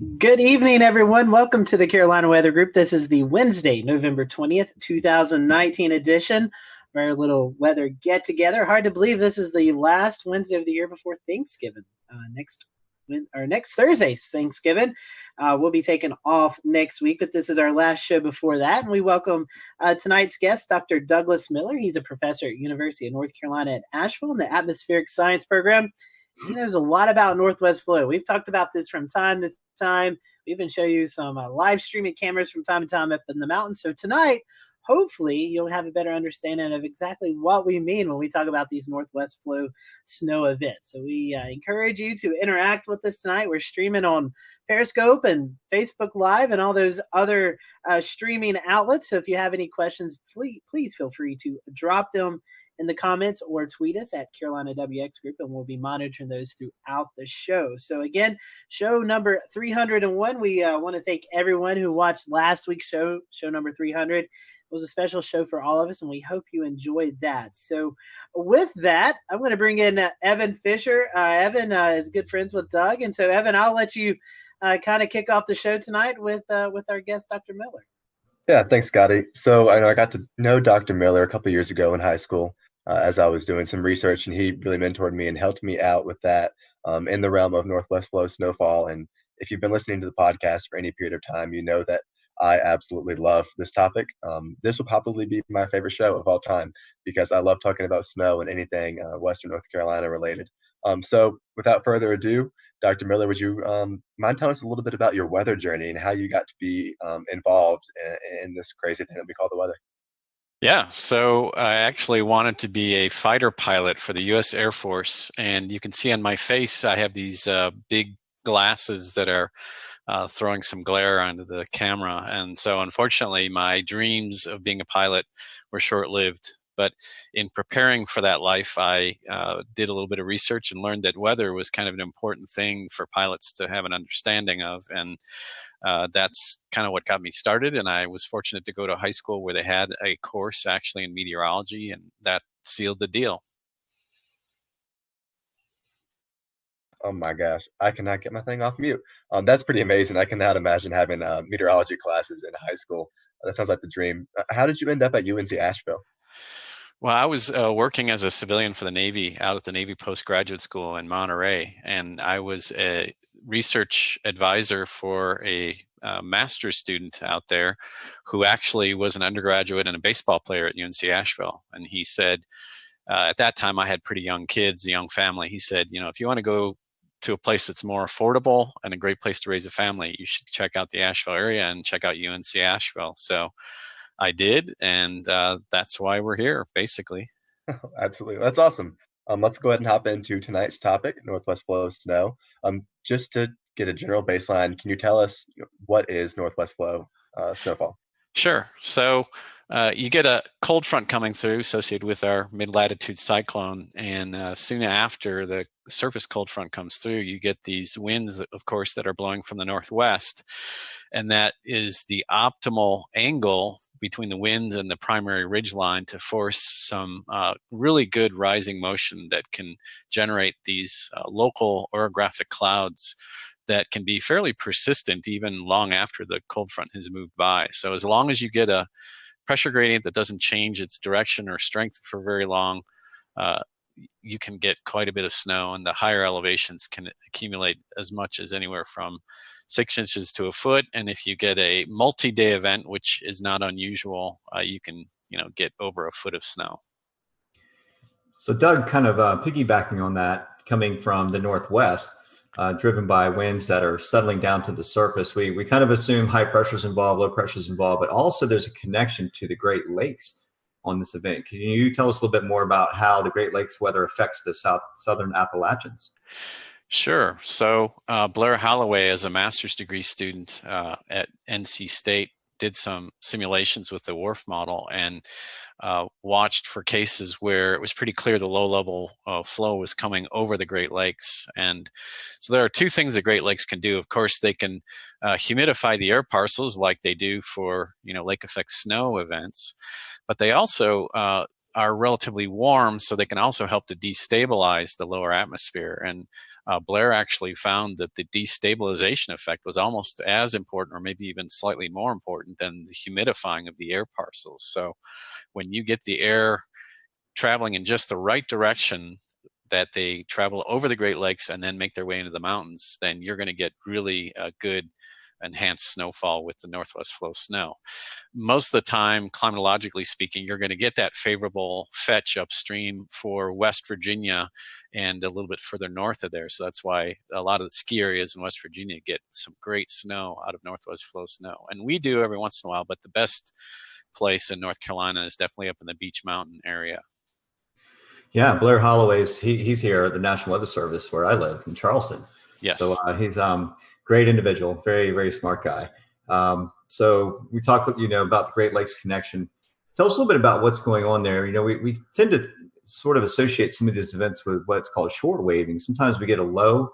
Good evening, everyone. Welcome to the Carolina Weather Group. This is the Wednesday, November 20th, 2019 edition of our little weather get-together. Hard to believe this is the last Wednesday of the year before Thanksgiving. Next Thursday's Thanksgiving. We'll be taking off next week, but this is our last show before that. And we welcome tonight's guest, Dr. Douglas Miller. He's a professor at University of North Carolina at Asheville in the Atmospheric Science program. He knows a lot about Northwest flow. We've talked about this from time to time. We even show you some live streaming cameras from time to time up in the mountains. So tonight, hopefully, you'll have a better understanding of exactly what we mean when we talk about these Northwest flow snow events. So we encourage you to interact with us tonight. We're streaming on Periscope and Facebook Live and all those other streaming outlets. So if you have any questions, please feel free to drop them in the comments or tweet us at Carolina WX Group, and we'll be monitoring those throughout the show. So again, show number 301. We want to thank everyone who watched last week's show number 300. It was a special show for all of us, and we hope you enjoyed that. So with that, I'm going to bring in Evan Fisher. Evan is good friends with Doug, and so Evan, I'll let you kind of kick off the show tonight with our guest, Dr. Miller. Yeah, thanks, Scotty. So I know I got to know Dr. Miller a couple of years ago in high school as I was doing some research, and he really mentored me and helped me out with that in the realm of Northwest flow snowfall. And if you've been listening to the podcast for any period of time, you know that I absolutely love this topic. This will probably be my favorite show of all time because I love talking about snow and anything Western North Carolina related. So without further ado, Dr. Miller, would you mind telling us a little bit about your weather journey and how you got to be involved in this crazy thing that we call the weather? Yeah, so I actually wanted to be a fighter pilot for the U.S. Air Force, and you can see on my face I have these big glasses that are throwing some glare onto the camera, and so unfortunately my dreams of being a pilot were short-lived. But in preparing for that life, I did a little bit of research and learned that weather was kind of an important thing for pilots to have an understanding of. And that's kind of what got me started. And I was fortunate to go to high school where they had a course actually in meteorology, and that sealed the deal. Oh my gosh, I cannot get my thing off mute. That's pretty amazing. I cannot imagine having meteorology classes in high school. That sounds like the dream. How did you end up at UNC Asheville? Well, I was working as a civilian for the Navy out at the Navy Postgraduate School in Monterey, and I was a research advisor for a master's student out there who actually was an undergraduate and a baseball player at UNC Asheville. And he said, at that time I had pretty young kids, a young family. He said, if you want to go to a place that's more affordable and a great place to raise a family, you should check out the Asheville area and check out UNC Asheville. So I did, and that's why we're here, basically. Absolutely. That's awesome. Let's go ahead and hop into tonight's topic, Northwest flow snow. Just to get a general baseline, can you tell us what is Northwest flow snowfall? Sure. So you get a cold front coming through associated with our mid-latitude cyclone, and soon after the surface cold front comes through, you get these winds, of course, that are blowing from the northwest, and that is the optimal angle between the winds and the primary ridge line to force some really good rising motion that can generate these local orographic clouds that can be fairly persistent even long after the cold front has moved by. So as long as you get a pressure gradient that doesn't change its direction or strength for very long, you can get quite a bit of snow, and the higher elevations can accumulate as much as anywhere from 6 inches to a foot. And if you get a multi-day event, which is not unusual, you can get over a foot of snow. So Doug, kind of piggybacking on that, coming from the northwest, driven by winds that are settling down to the surface, we kind of assume high pressure is involved, low pressure is involved, but also there's a connection to the Great Lakes on this event. Can you tell us a little bit more about how the Great Lakes weather affects the southern Appalachians? Sure. So Blair Holloway, as a master's degree student at NC State, did some simulations with the WRF model and watched for cases where it was pretty clear the low-level flow was coming over the Great Lakes. And so there are two things the Great Lakes can do. Of course, they can humidify the air parcels like they do for lake effect snow events, but they also are relatively warm, so they can also help to destabilize the lower atmosphere. And Blair actually found that the destabilization effect was almost as important, or maybe even slightly more important, than the humidifying of the air parcels. So when you get the air traveling in just the right direction, that they travel over the Great Lakes and then make their way into the mountains, then you're going to get really good enhanced snowfall with the northwest flow snow. Most of the time, climatologically speaking, you're going to get that favorable fetch upstream for West Virginia and a little bit further north of there. So that's why a lot of the ski areas in West Virginia get some great snow out of northwest flow snow. And we do every once in a while, but the best place in North Carolina is definitely up in the Beech Mountain area. Yeah, Blair Holloway's he's here at the National Weather Service where I live in Charleston. Yes. So he's great individual, very, very smart guy. So we talked, about the Great Lakes connection. Tell us a little bit about what's going on there. We tend to sort of associate some of these events with what's called short waving. Sometimes we get a low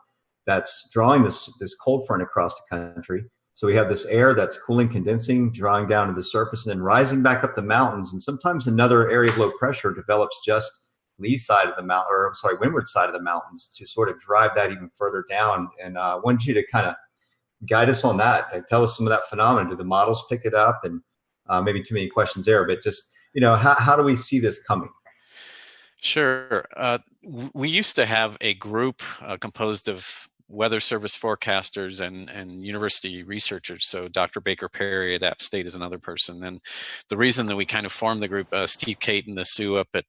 that's drawing this cold front across the country. So we have this air that's cooling, condensing, drawing down to the surface, and then rising back up the mountains. And sometimes another area of low pressure develops just lee side of the mountain, windward side of the mountains, to sort of drive that even further down. And I want you to kind of guide us on that and tell us some of that phenomenon. Do the models pick it up? And maybe too many questions there, but just, how do we see this coming? Sure. We used to have a group composed of weather service forecasters and university researchers. So Dr. Baker Perry at App State is another person. And the reason that we kind of formed the group, Steve Cate and the Sioux up at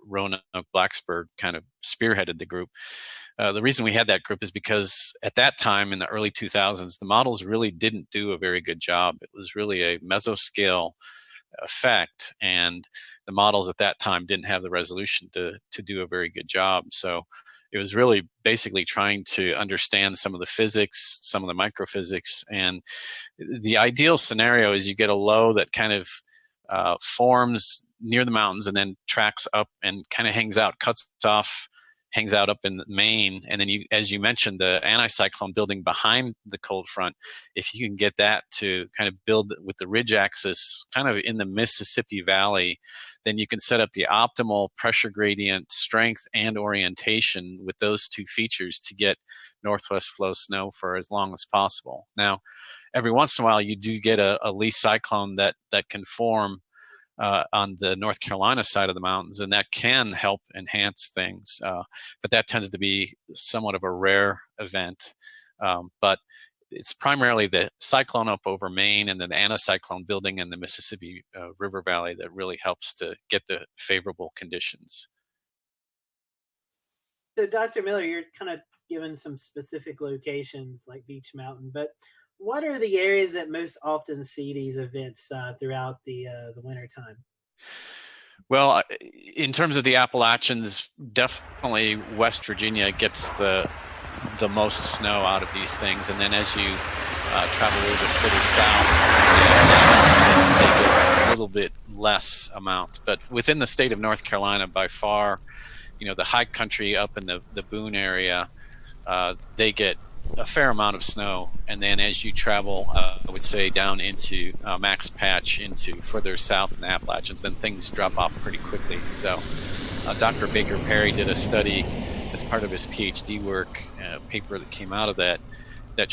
Roanoke Blacksburg kind of spearheaded the group. The reason we had that group is because at that time in the early 2000s, the models really didn't do a very good job. It was really a mesoscale effect, and the models at that time didn't have the resolution to do a very good job. So it was really basically trying to understand some of the physics, some of the microphysics, and the ideal scenario is you get a low that kind of forms near the mountains and then tracks up and kind of hangs out, hangs out up in Maine. And then as you mentioned, the anticyclone building behind the cold front, if you can get that to kind of build with the ridge axis kind of in the Mississippi Valley, then you can set up the optimal pressure gradient strength and orientation with those two features to get northwest flow snow for as long as possible. Now, every once in a while, you do get a lee cyclone that can form on the North Carolina side of the mountains, and that can help enhance things. But that tends to be somewhat of a rare event. But it's primarily the cyclone up over Maine and then the anticyclone building in the Mississippi River Valley that really helps to get the favorable conditions. So, Dr. Miller, you're kind of given some specific locations like Beech Mountain, but what are the areas that most often see these events throughout the wintertime? Well, in terms of the Appalachians, definitely West Virginia gets the most snow out of these things. And then as you travel a little bit further south, they get a little bit less amount. But within the state of North Carolina, by far, the high country up in the Boone area, they get a fair amount of snow. And then as you travel, I would say down into Max Patch, into further south in the Appalachians, then things drop off pretty quickly. So Dr. Baker Perry did a study as part of his PhD work, a paper that came out of that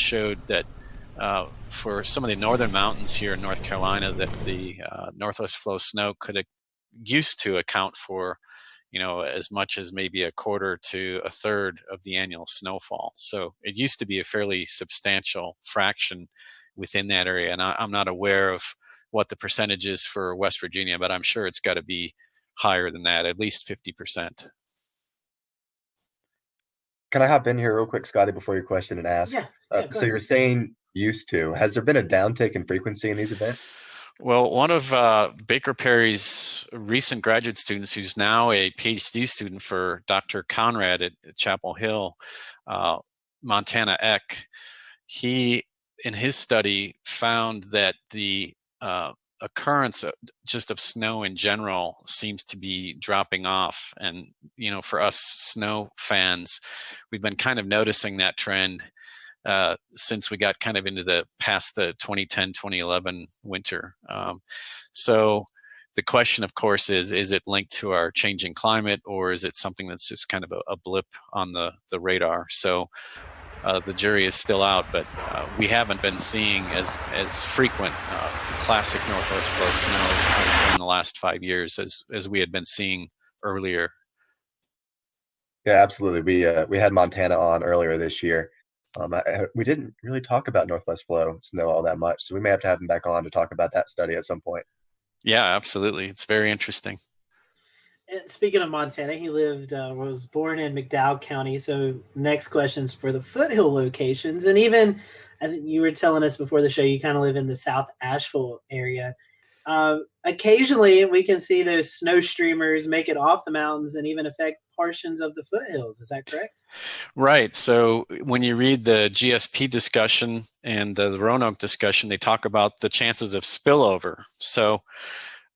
showed that for some of the northern mountains here in North Carolina, that the northwest flow snow used to account for as much as maybe a quarter to a third of the annual snowfall. So it used to be a fairly substantial fraction within that area. And I'm not aware of what the percentage is for West Virginia, but I'm sure it's got to be higher than that, at least 50%. Can I hop in here real quick, Scotty, before your question and ask? Yeah, so you're saying used to. Has there been a downtick in frequency in these events? Well, one of Baker Perry's recent graduate students, who's now a PhD student for Dr. Conrad at Chapel Hill, Montana Eck, he, in his study, found that the occurrence of snow in general seems to be dropping off. And, for us snow fans, we've been kind of noticing that trend since we got kind of into past the 2010, 2011 winter. So the question, of course, is it linked to our changing climate, or is it something that's just kind of a blip on the radar? So the jury is still out, but we haven't been seeing as frequent classic northwest flow snow, I would say, in the last 5 years as we had been seeing earlier. Yeah, absolutely. We had Montana on earlier this year. We didn't really talk about Northwest Flow snow all that much, so we may have to have him back on to talk about that study at some point. Yeah, absolutely. It's very interesting. And speaking of Montana, he was born in McDowell County. So next question's for the Foothill locations. And even, I think you were telling us before the show, you kind of live in the South Asheville area. Occasionally, we can see those snow streamers make it off the mountains and even affect portions of the foothills. Is that correct? Right. So when you read the GSP discussion and the Roanoke discussion, they talk about the chances of spillover. So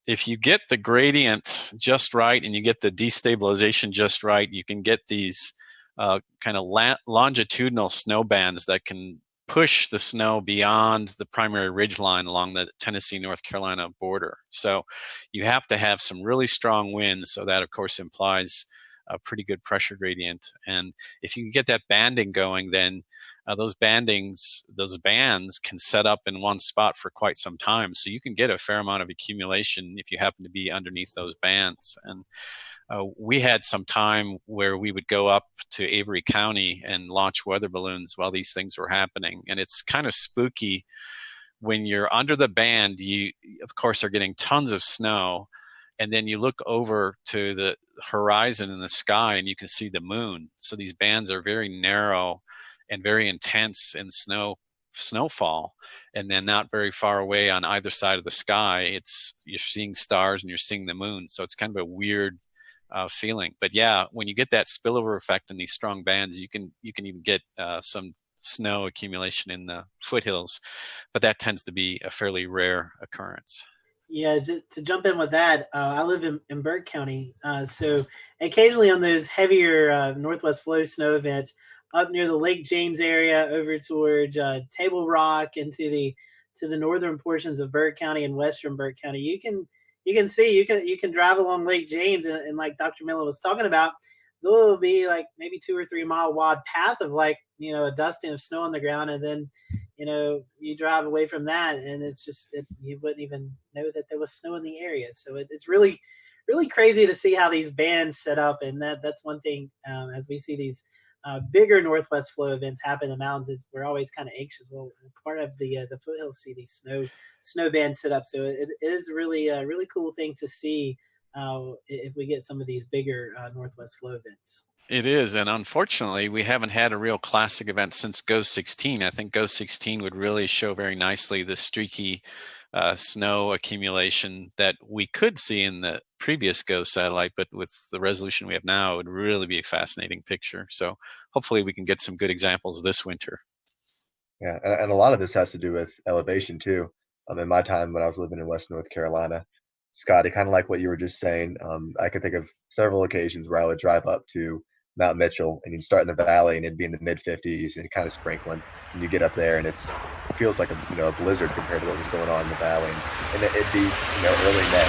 if you get the gradient just right and you get the destabilization just right, you can get these kind of longitudinal snow bands that can push the snow beyond the primary ridge line along the Tennessee-North Carolina border. So you have to have some really strong winds. So that, of course, implies a pretty good pressure gradient. And if you can get that banding going, then those bands can set up in one spot for quite some time. So you can get a fair amount of accumulation if you happen to be underneath those bands. And we had some time where we would go up to Avery County and launch weather balloons while these things were happening. And it's kind of spooky when you're under the band. You, of course, are getting tons of snow. And then you look over to the horizon in the sky and you can see the moon. So these bands are very narrow and very intense in snowfall. And then not very far away on either side of the sky, you're seeing stars and you're seeing the moon. So it's kind of a weird feeling. But yeah, when you get that spillover effect in these strong bands, you can even get some snow accumulation in the foothills, but that tends to be a fairly rare occurrence. Yeah, to jump in with that, I live in Burke County, so occasionally on those heavier northwest flow snow events up near the Lake James area, over toward Table Rock, and to the northern portions of Burke County and western Burke County, you can drive along Lake James, and like Dr. Miller was talking about, there'll be like maybe 2 or 3 mile wide path of a dusting of snow on the ground, and then you drive away from that and it's just you wouldn't even know that there was snow in the area. So it's really crazy to see how these bands set up, and that's one thing as we see these bigger northwest flow events happen in the mountains, we're always kind of anxious. Well, part of the foothills see these snow bands set up, so it is really a really cool thing to see if we get some of these bigger northwest flow events. It is, and unfortunately, we haven't had a real classic event since GO 16. I think GO 16 would really show very nicely the streaky snow accumulation that we could see in the previous GO satellite, but with the resolution we have now, it would really be a fascinating picture. So hopefully we can get some good examples this winter. Yeah, and a lot of this has to do with elevation too. In my time when I was living in West North Carolina, Scotty, kind of like what you were just saying, I could think of several occasions where I would drive up to Mount Mitchell and you'd start in the valley and it'd be in the mid 50s and kind of sprinkling, and you get up there and it feels like a blizzard compared to what was going on in the valley, and it'd be early May.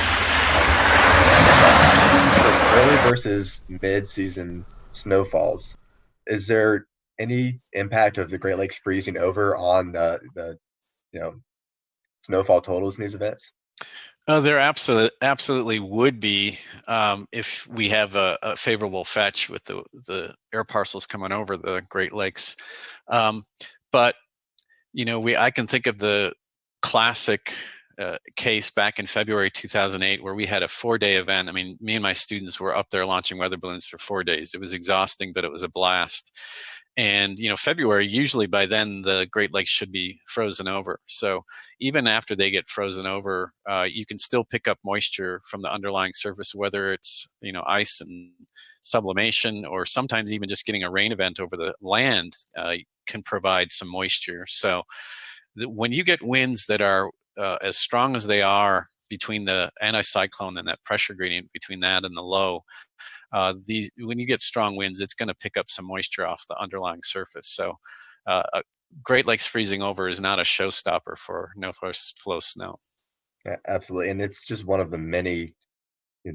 Early versus mid-season snowfalls. Is there any impact of the Great Lakes freezing over on the snowfall totals in these events? There absolutely would be if we have a favorable fetch with the air parcels coming over the Great Lakes. But I can think of the classic case back in February 2008 where we had a 4-day event. I mean, me and my students were up there launching weather balloons for 4 days. It was exhausting, but it was a blast. And, February, usually by then, the Great Lakes should be frozen over. So even after they get frozen over, you can still pick up moisture from the underlying surface, whether it's, ice and sublimation, or sometimes even just getting a rain event over the land can provide some moisture. So when you get winds that are as strong as they are between the anticyclone and that pressure gradient between that and the low, when you get strong winds, it's going to pick up some moisture off the underlying surface. So Great Lakes freezing over is not a showstopper for northwest flow snow. Yeah, absolutely. And it's just one of the many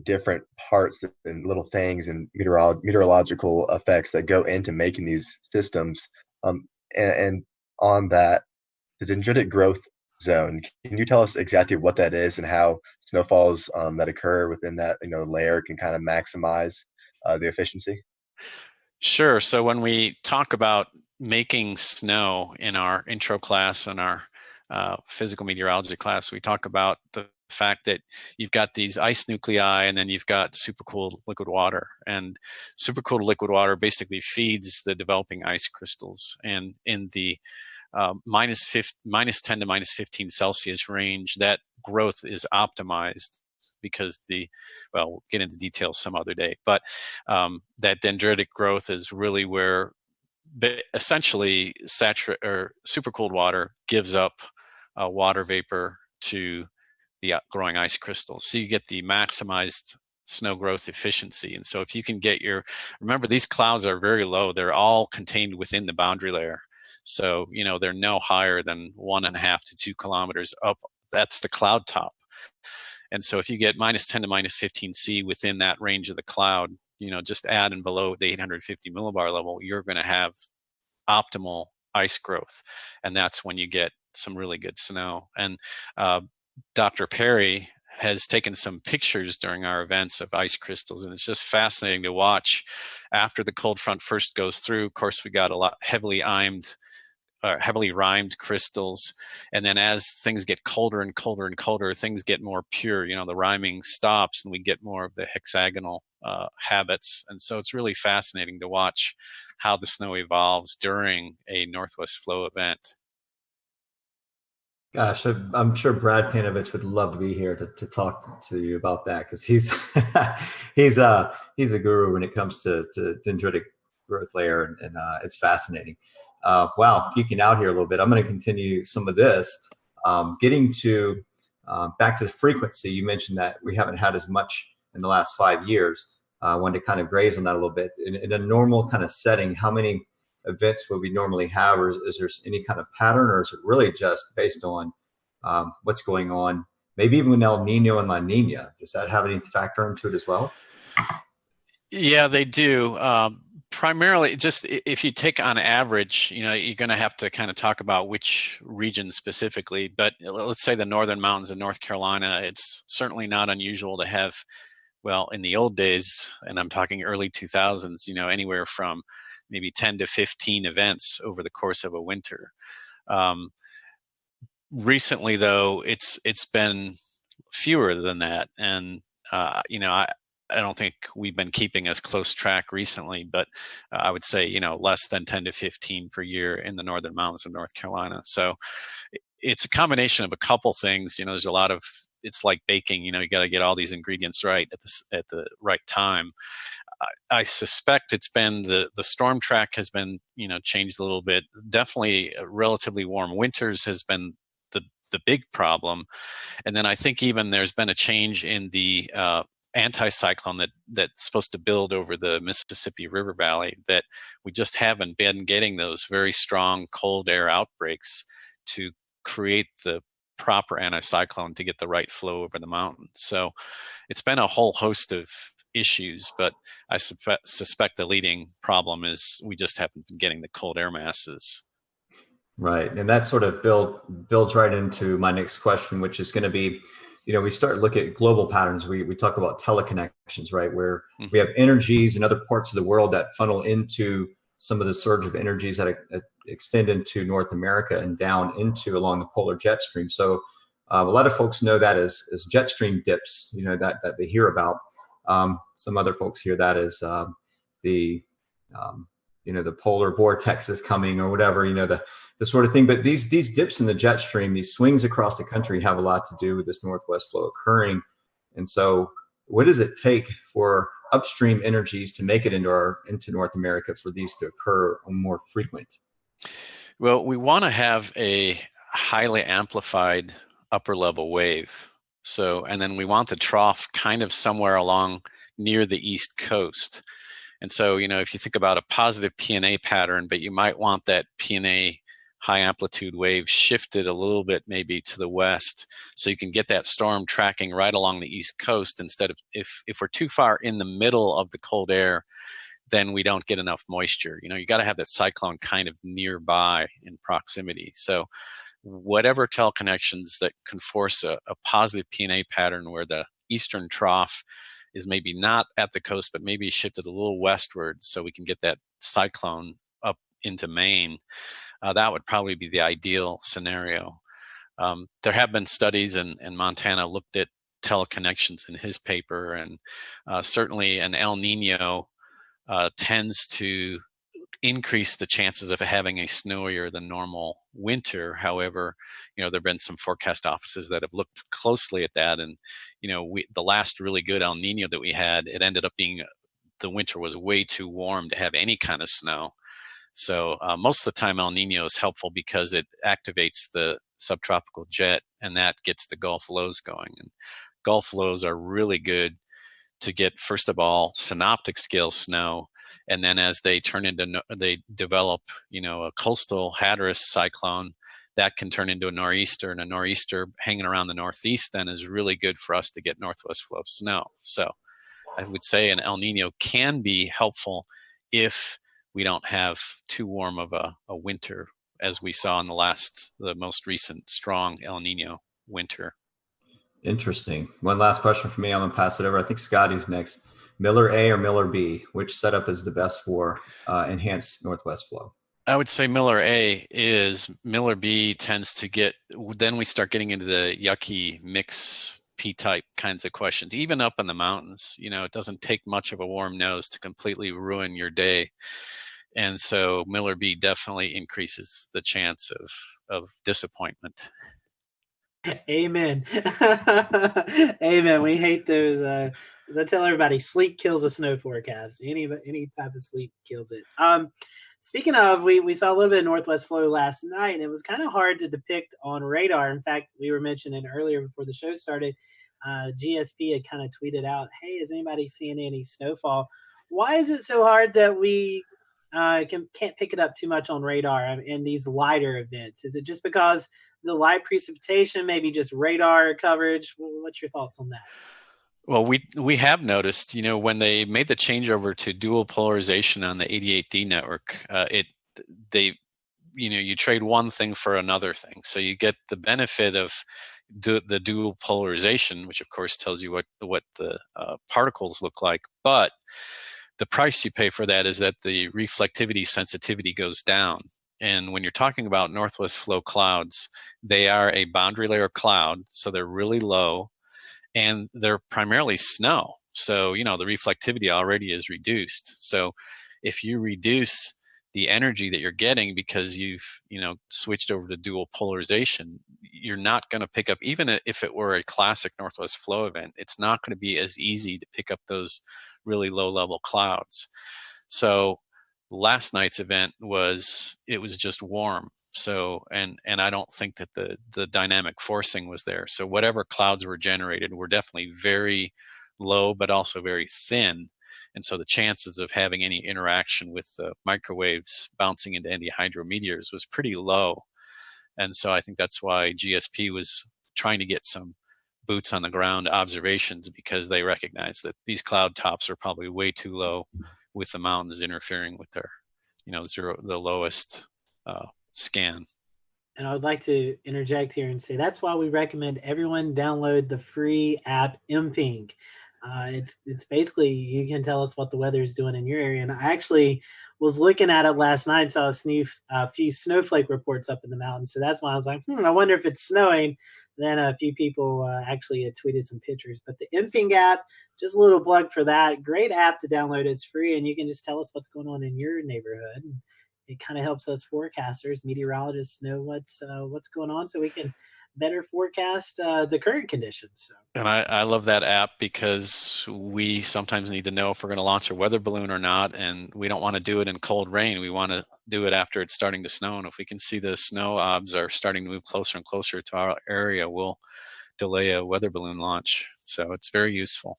different parts and little things and meteorological effects that go into making these systems. Um, and on that, the dendritic growth zone, can you tell us exactly what that is and how snowfalls that occur within that layer can kind of maximize the efficiency? Sure. So when we talk about making snow in our intro class and our physical meteorology class, we talk about the fact that you've got these ice nuclei and then you've got supercooled liquid water. And supercooled liquid water basically feeds the developing ice crystals. And in the minus 10 to minus 15 Celsius range, that growth is optimized because we'll get into details some other day, but that dendritic growth is really where essentially supercooled water gives up water vapor to the growing ice crystals. So you get the maximized snow growth efficiency. And so if you can remember these clouds are very low, they're all contained within the boundary layer. So, they're no higher than 1.5 to 2 kilometers up. That's the cloud top. And so if you get minus 10 to minus 15 C within that range of the cloud, just add and below the 850 millibar level, you're going to have optimal ice growth. And that's when you get some really good snow. And Dr. Perry has taken some pictures during our events of ice crystals, and it's just fascinating to watch after the cold front first goes through. Of course, we got a lot heavily rimed crystals, and then as things get colder and colder and colder, things get more pure. The rhyming stops and we get more of the hexagonal habits. And so it's really fascinating to watch how the snow evolves during a northwest flow event. Gosh, I'm sure Brad Panovich would love to be here to talk to you about that, because he's he's a guru when it comes to dendritic growth layer, and it's fascinating. Wow, geeking out here a little bit. I'm going to continue some of this, getting to back to the frequency. You mentioned that we haven't had as much in the last 5 years. I wanted to kind of graze on that a little bit. In a normal kind of setting, how many events would we normally have, or is there any kind of pattern, or is it really just based on what's going on, maybe even with El Nino and La Nina? Does that have any factor into it as well? Yeah, they do. Primarily, just if you take on average, you're going to have to kind of talk about which region specifically, but let's say the northern mountains of North Carolina, it's certainly not unusual to have, well, in the old days, and I'm talking early 2000s, anywhere from maybe 10 to 15 events over the course of a winter. Recently, though, it's been fewer than that, and I don't think we've been keeping as close track recently, but I would say less than 10 to 15 per year in the northern mountains of North Carolina. So it's a combination of a couple things. There's a lot of, it's like baking. You got to get all these ingredients right at the right time. I suspect it's been the storm track has been changed a little bit. Definitely relatively warm winters has been the big problem, and then I think even there's been a change in the anticyclone that's supposed to build over the Mississippi River Valley, that we just haven't been getting those very strong cold air outbreaks to create the proper anticyclone to get the right flow over the mountain. So it's been a whole host of issues, but I suspect the leading problem is we just haven't been getting the cold air masses. Right. And that sort of builds right into my next question, which is going to be, we start to look at global patterns. We talk about teleconnections, right? Where we have energies in other parts of the world that funnel into some of the surge of energies that extend into North America and down into along the polar jet stream. So a lot of folks know that as jet stream dips, that they hear about. Some other folks hear that as the polar vortex is coming, or whatever, the sort of thing. But these dips in the jet stream, these swings across the country, have a lot to do with this northwest flow occurring. And so what does it take for upstream energies to make it into North America for these to occur more frequent? Well, we want to have a highly amplified upper level wave. So, and then we want the trough kind of somewhere along near the East Coast. And so, if you think about a positive P&A pattern, but you might want that P&A high amplitude wave shifted a little bit maybe to the west, so you can get that storm tracking right along the east coast instead of if we're too far in the middle of the cold air, then we don't get enough moisture. You got to have that cyclone kind of nearby in proximity. So whatever teleconnections that can force a positive P&A pattern where the eastern trough is maybe not at the coast, but maybe shifted a little westward so we can get that cyclone up into Maine, that would probably be the ideal scenario. There have been studies, and Montana looked at teleconnections in his paper, and certainly an El Nino tends to increase the chances of having a snowier than normal winter. However, there have been some forecast offices that have looked closely at that, and the last really good El Nino that we had, it ended up being the winter was way too warm to have any kind of snow. So most of the time El Nino is helpful because it activates the subtropical jet, and that gets the Gulf lows going. And Gulf lows are really good to get, first of all, synoptic scale snow, and then as they develop, a coastal Hatteras cyclone, that can turn into a nor'easter, and a nor'easter hanging around the northeast then is really good for us to get northwest flow snow. So I would say an El Nino can be helpful if we don't have too warm of a winter, as we saw in the most recent strong El Nino winter. Interesting. One last question for me. I'm going to pass it over. I think Scotty's next. Miller A or Miller B? Which setup is the best for enhanced northwest flow? I would say Miller A is. Miller B tends to then we start getting into the yucky mix P-type kinds of questions. Even up in the mountains, it doesn't take much of a warm nose to completely ruin your day. And so Miller B definitely increases the chance of disappointment. Amen. Amen. We hate those. As I tell everybody, sleep kills a snow forecast. Any type of sleep kills it. Speaking of, we saw a little bit of northwest flow last night, and it was kind of hard to depict on radar. In fact, we were mentioning earlier before the show started, GSP had kind of tweeted out, "Hey, is anybody seeing any snowfall?" Why is it so hard that we can't pick it up too much on radar in these lighter events? Is it just because the light precipitation, maybe just radar coverage? What's your thoughts on that? Well, we have noticed, when they made the changeover to dual polarization on the 88D network, you trade one thing for another thing. So you get the benefit of the dual polarization, which of course tells you what the particles look like, but the price you pay for that is that the reflectivity sensitivity goes down. And when you're talking about northwest flow clouds, they are a boundary layer cloud, so they're really low, and they're primarily snow. So, the reflectivity already is reduced. So if you reduce the energy that you're getting because you've, switched over to dual polarization, you're not going to pick up, even if it were a classic northwest flow event, it's not going to be as easy to pick up those really low level clouds. So last night's event was just warm. So, and I don't think that the dynamic forcing was there. So whatever clouds were generated were definitely very low, but also very thin. And so the chances of having any interaction with the microwaves bouncing into any hydrometeors was pretty low. And so I think that's why GSP was trying to get some boots on the ground observations, because they recognize that these cloud tops are probably way too low, with the mountains interfering with their, the lowest scan. And I would like to interject here and say that's why we recommend everyone download the free app MPing. It's basically, you can tell us what the weather is doing in your area. And I actually was looking at it last night, saw a few snowflake reports up in the mountains. So that's why I was like, I wonder if it's snowing. Then a few people actually had tweeted some pictures. But the MPing app, just a little plug for that. Great app to download. It's free, and you can just tell us what's going on in your neighborhood. And it kind of helps us forecasters, meteorologists, know what's going on, so we can better forecast the current conditions. So. And I love that app because we sometimes need to know if we're going to launch a weather balloon or not, and we don't want to do it in cold rain. We want to do it after it's starting to snow, and if we can see the snow obs are starting to move closer and closer to our area, we'll delay a weather balloon launch. So it's very useful.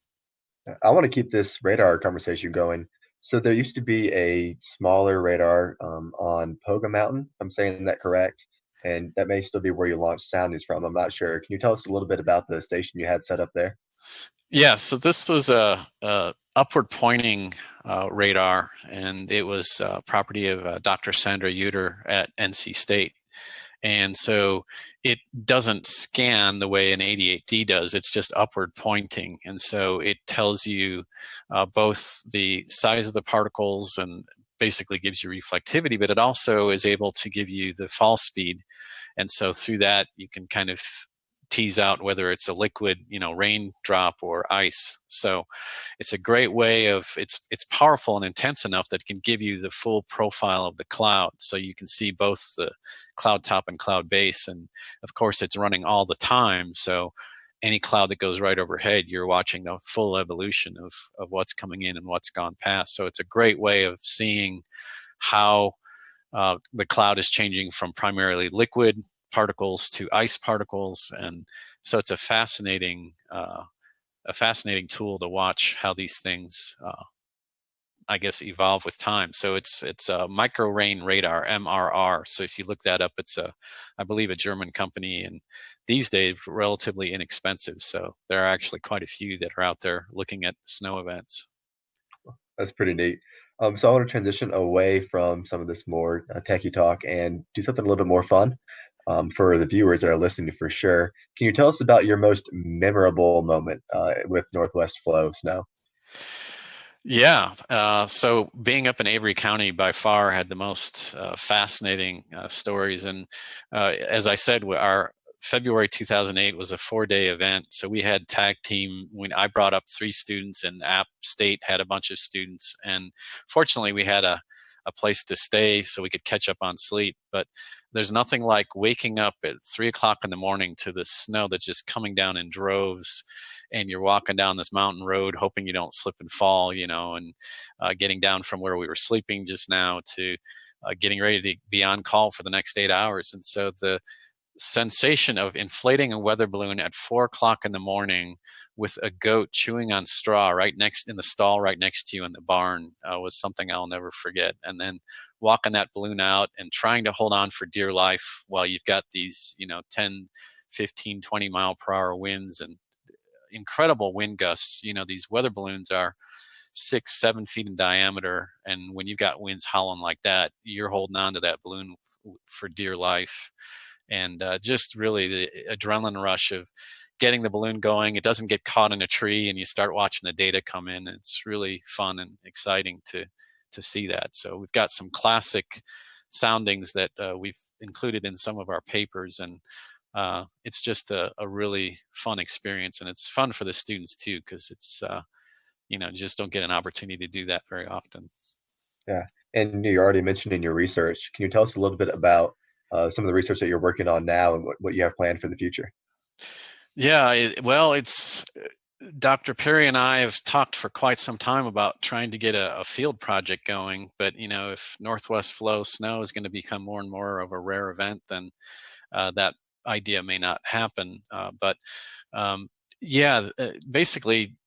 I want to keep this radar conversation going. So there used to be a smaller radar on Poga Mountain. I'm saying that correct, and that may still be where you launched soundings from. I'm not sure. Can you tell us a little bit about the station you had set up there? Yeah, so this was a upward pointing radar, and it was property of Dr. Sandra Uter at NC State. And so it doesn't scan the way an 88D does. It's just upward pointing. And so it tells you both the size of the particles and basically gives you reflectivity, but it also is able to give you the fall speed. And so through that, you can kind of tease out whether it's a liquid, raindrop or ice. So it's a great way of, it's powerful and intense enough that it can give you the full profile of the cloud. So you can see both the cloud top and cloud base. And of course it's running all the time. So any cloud that goes right overhead, you're watching the full evolution of what's coming in and what's gone past. So it's a great way of seeing how the cloud is changing from primarily liquid particles to ice particles. And so it's a fascinating tool to watch how these things, I guess, evolve with time. So it's a micro rain radar, MRR. So if you look that up, it's I believe a German company, and these days relatively inexpensive. So there are actually quite a few that are out there looking at snow events. That's pretty neat. So I want to transition away from some of this more techie talk and do something a little bit more fun for the viewers that are listening for sure. Can you tell us about your most memorable moment with Northwest Flow Snow? Yeah, so being up in Avery County by far had the most fascinating stories. And as I said, our February 2008 was a 4-day event. So we had tag team. When I brought up 3 students, and App State had a bunch of students. And fortunately, we had a place to stay so we could catch up on sleep. But there's nothing like waking up at 3 o'clock in the morning to the snow that's just coming down in droves. And you're walking down this mountain road hoping you don't slip and fall, and getting down from where we were sleeping just now to getting ready to be on call for the next 8 hours. And so the sensation of inflating a weather balloon at 4 o'clock in the morning with a goat chewing on straw right next in the stall right next to you in the barn was something I'll never forget. And then walking that balloon out and trying to hold on for dear life while you've got these 10, 15, 20 mile per hour winds and incredible wind gusts. These weather balloons are 6-7 feet in diameter, and when you've got winds howling like that, you're holding on to that balloon for dear life. And just really the adrenaline rush of getting the balloon going. It doesn't get caught in a tree, and you start watching the data come in. It's really fun and exciting to see that. So we've got some classic soundings that we've included in some of our papers, and it's just a really fun experience, and it's fun for the students too, because it's just don't get an opportunity to do that very often. Yeah, and you already mentioned in your research. Can you tell us a little bit about some of the research that you're working on now and what you have planned for the future? Yeah, it's Dr. Perry and I have talked for quite some time about trying to get a field project going, but if Northwest Flow Snow is going to become more and more of a rare event, then that idea may not happen. But basically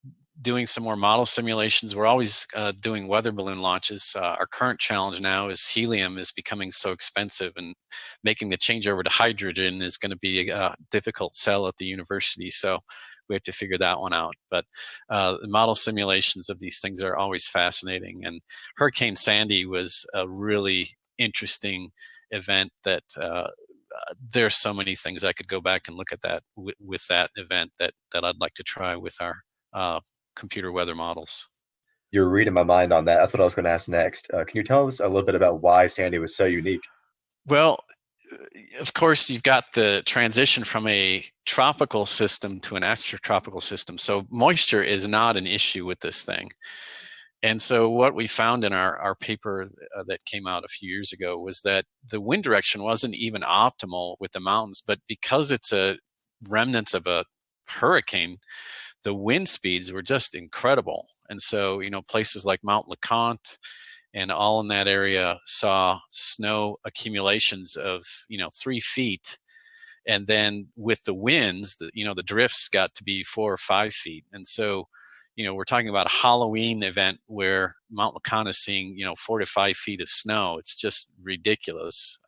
doing some more model simulations. We're always doing weather balloon launches. Our current challenge now is helium is becoming so expensive, and making the change over to hydrogen is going to be a difficult sell at the university. So we have to figure that one out. But the model simulations of these things are always fascinating. And Hurricane Sandy was a really interesting event that there's so many things I could go back and look at that with that event that I'd like to try with our computer weather models. You're reading my mind on that. That's what I was going to ask next. Can you tell us a little bit about why Sandy was so unique? Well, of course, you've got the transition from a tropical system to an extratropical system. So moisture is not an issue with this thing. And so what we found in our paper that came out a few years ago was that the wind direction wasn't even optimal with the mountains, but because it's a remnants of a hurricane, the wind speeds were just incredible. And so, places like Mount LeConte and all in that area saw snow accumulations of, 3 feet. And then with the winds, the drifts got to be 4 or 5 feet. And so we're talking about a Halloween event where Mount Lacan is seeing, 4 to 5 feet of snow. It's just ridiculous.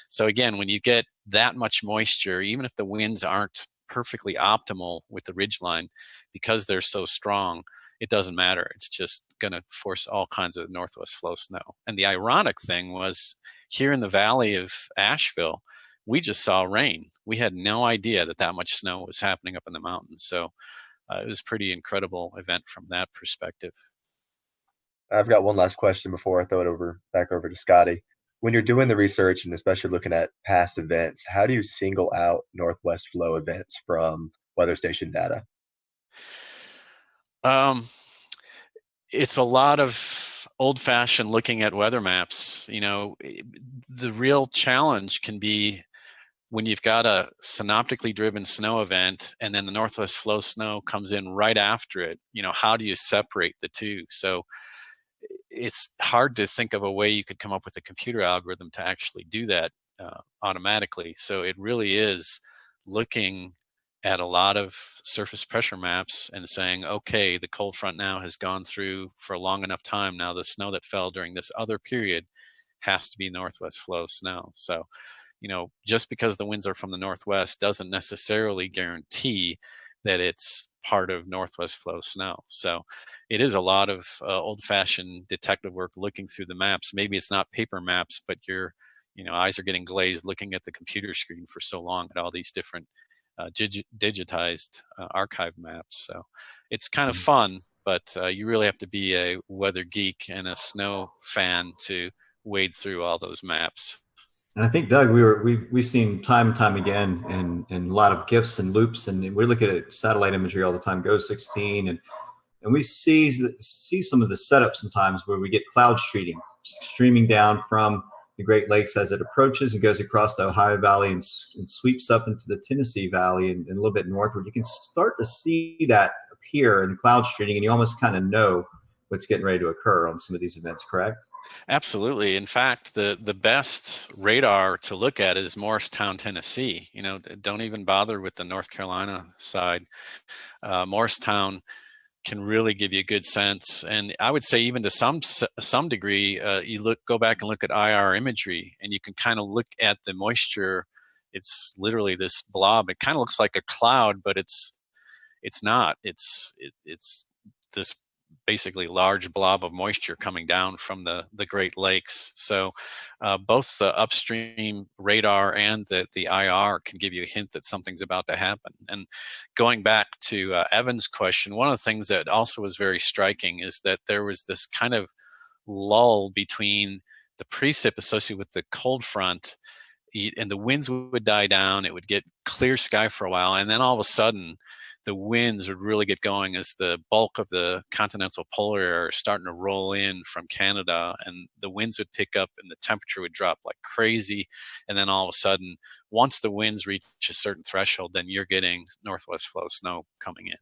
So again, when you get that much moisture, even if the winds aren't perfectly optimal with the ridgeline, because they're so strong, it doesn't matter. It's just going to force all kinds of northwest flow snow. And the ironic thing was, here in the valley of Asheville, we just saw rain. We had no idea that much snow was happening up in the mountains. So it was a pretty incredible event from that perspective. I've got one last question before I throw it back over to Scotty. When you're doing the research and especially looking at past events, how do you single out northwest flow events from weather station data? It's a lot of old-fashioned looking at weather maps. The real challenge can be when you've got a synoptically driven snow event and then the northwest flow snow comes in right after it. How do you separate the two? So it's hard to think of a way you could come up with a computer algorithm to actually do that automatically. So it really is looking at a lot of surface pressure maps and saying, okay, the cold front now has gone through for a long enough time. Now the snow that fell during this other period has to be northwest flow snow. So, just because the winds are from the northwest doesn't necessarily guarantee that it's part of northwest flow snow. So it is a lot of old-fashioned detective work looking through the maps. Maybe it's not paper maps, but your eyes are getting glazed looking at the computer screen for so long at all these different digitized archive maps. So it's kind of fun, but you really have to be a weather geek and a snow fan to wade through all those maps. And I think, Doug, we've seen time and time again in a lot of GIFs and loops, and we look at satellite imagery all the time, GOES 16, and we see some of the setup sometimes where we get cloud streaming down from the Great Lakes as it approaches and goes across the Ohio Valley and sweeps up into the Tennessee Valley and a little bit northward. You can start to see that appear in the cloud streaming, and you almost kind of know what's getting ready to occur on some of these events, correct? Absolutely. In fact, the best radar to look at is Morristown, Tennessee. Don't even bother with the North Carolina side. Morristown can really give you a good sense, and I would say even to some degree, go back and look at IR imagery, and you can kind of look at the moisture. It's literally this blob. It kind of looks like a cloud, but it's not. It's this basically large blob of moisture coming down from the Great Lakes. So both the upstream radar and the IR can give you a hint that something's about to happen. And going back to Evan's question, one of the things that also was very striking is that there was this kind of lull between the precip associated with the cold front, and the winds would die down. It would get clear sky for a while, and then all of a sudden the winds would really get going as the bulk of the continental polar air is starting to roll in from Canada, and the winds would pick up and the temperature would drop like crazy. And then all of a sudden, once the winds reach a certain threshold, then you're getting northwest flow snow coming in.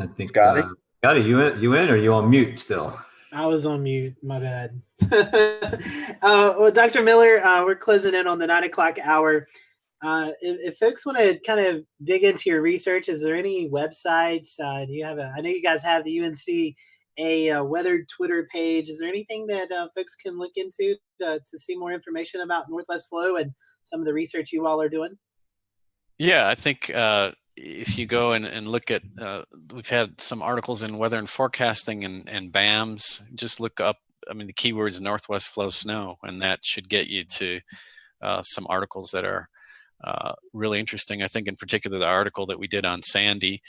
I think, Scotty? Scotty, you in or you on mute still? I was on mute. My bad. Well, Dr. Miller, we're closing in on the 9 o'clock hour. If folks want to kind of dig into your research, is there any websites? Do you have I know you guys have the UNC weather Twitter page. Is there anything that folks can look into to see more information about Northwest Flow and some of the research you all are doing? Yeah, I think if you go and look at, we've had some articles in Weather and Forecasting and BAMS. Just look up, the keyword is Northwest Flow Snow, and that should get you to some articles that are really interesting. I think in particular the article that we did on Sandy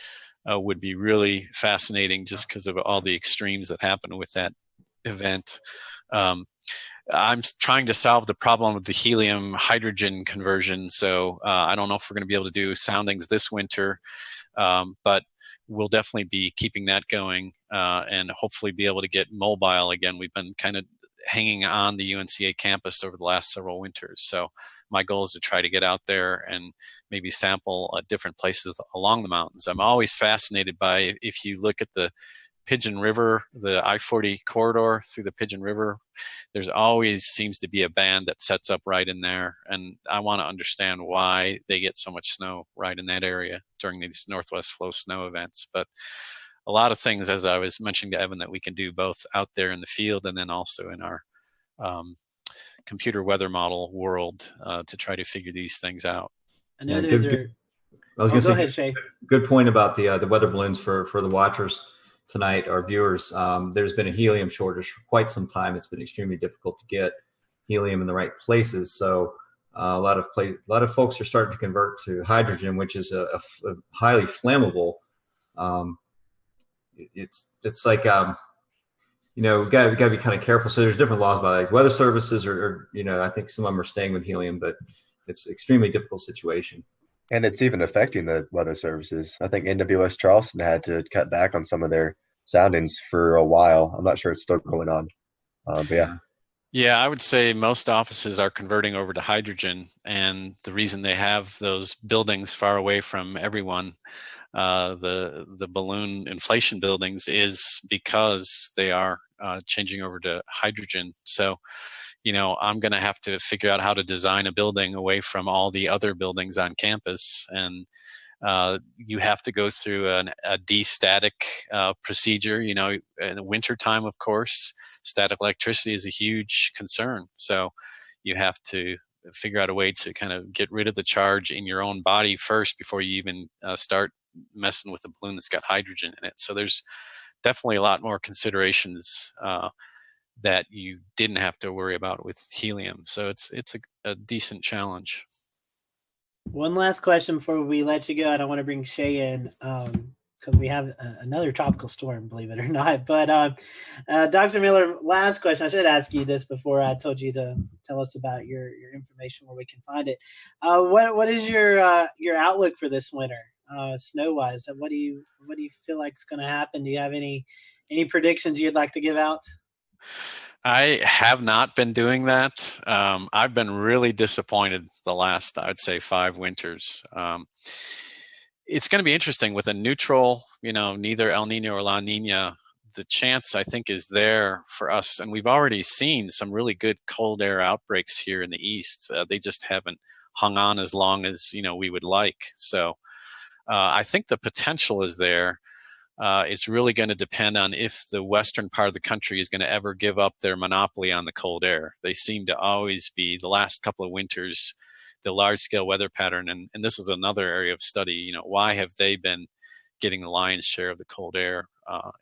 would be really fascinating just because of all the extremes that happened with that event. I'm trying to solve the problem of the helium hydrogen conversion, so I don't know if we're going to be able to do soundings this winter, but we'll definitely be keeping that going and hopefully be able to get mobile again. We've been kind of hanging on the UNCA campus over the last several winters, so my goal is to try to get out there and maybe sample different places along the mountains. I'm always fascinated by, if you look at the Pigeon River, the I-40 corridor through the Pigeon River, there's always seems to be a band that sets up right in there. And I want to understand why they get so much snow right in that area during these Northwest Flow snow events. But a lot of things, as I was mentioning to Evan, that we can do both out there in the field and then also in our computer weather model world to try to figure these things out. I know those are. I was going to go say, ahead, Shay. Good point about the weather balloons for the watchers tonight, our viewers. There's been a helium shortage for quite some time. It's been extremely difficult to get helium in the right places. So a lot of folks are starting to convert to hydrogen, which is a highly flammable. It's like we got to be kind of careful. So there's different laws about it. Like weather services or I think some of them are staying with helium, but it's an extremely difficult situation. And it's even affecting the weather services. I think NWS Charleston had to cut back on some of their soundings for a while. I'm not sure it's still going on. But yeah. Yeah, I would say most offices are converting over to hydrogen, and the reason they have those buildings far away from everyone, the balloon inflation buildings, is because they are changing over to hydrogen. So, I'm going to have to figure out how to design a building away from all the other buildings on campus, and you have to go through a de-static procedure. In the wintertime, of course, static electricity is a huge concern. So you have to figure out a way to kind of get rid of the charge in your own body first before you even start messing with a balloon that's got hydrogen in it. So there's definitely a lot more considerations that you didn't have to worry about with helium. So it's a decent challenge. One last question before we let you go, and I want to bring Shay in because we have another tropical storm, believe it or not. But Dr. Miller, last question. I should ask you this before I told you to tell us about your information where we can find it. What is your outlook for this winter, snow-wise? What do you feel like is going to happen? Do you have any predictions you'd like to give out? I have not been doing that. I've been really disappointed the last, I would say, 5 winters. It's going to be interesting with a neutral, neither El Nino or La Nina. The chance, I think, is there for us. And we've already seen some really good cold air outbreaks here in the East. They just haven't hung on as long as, we would like. So I think the potential is there. It's really going to depend on if the western part of the country is going to ever give up their monopoly on the cold air. They seem to always be, the last couple of winters, the large-scale weather pattern, and this is another area of study. Why have they been getting the lion's share of the cold air?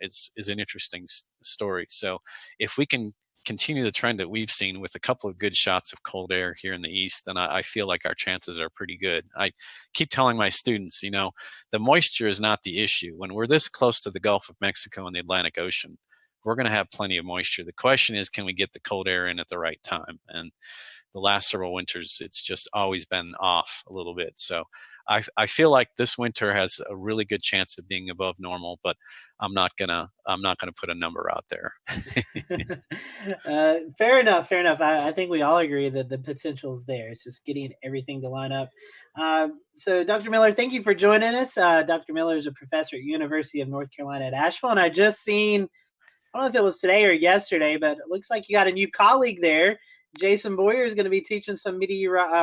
Is an interesting story. So if we can continue the trend that we've seen with a couple of good shots of cold air here in the East, then I feel like our chances are pretty good. I keep telling my students, the moisture is not the issue. When we're this close to the Gulf of Mexico and the Atlantic Ocean, we're going to have plenty of moisture. The question is, can we get the cold air in at the right time? And the last several winters, it's just always been off a little bit. So I feel like this winter has a really good chance of being above normal, but I'm not gonna put a number out there. Fair enough. I think we all agree that the potential is there. It's just getting everything to line up. So Dr. Miller, thank you for joining us. Dr. Miller is a professor at University of North Carolina at Asheville, and I just seen, I don't know if it was today or yesterday, but it looks like you got a new colleague there. Jason Boyer is going to be teaching some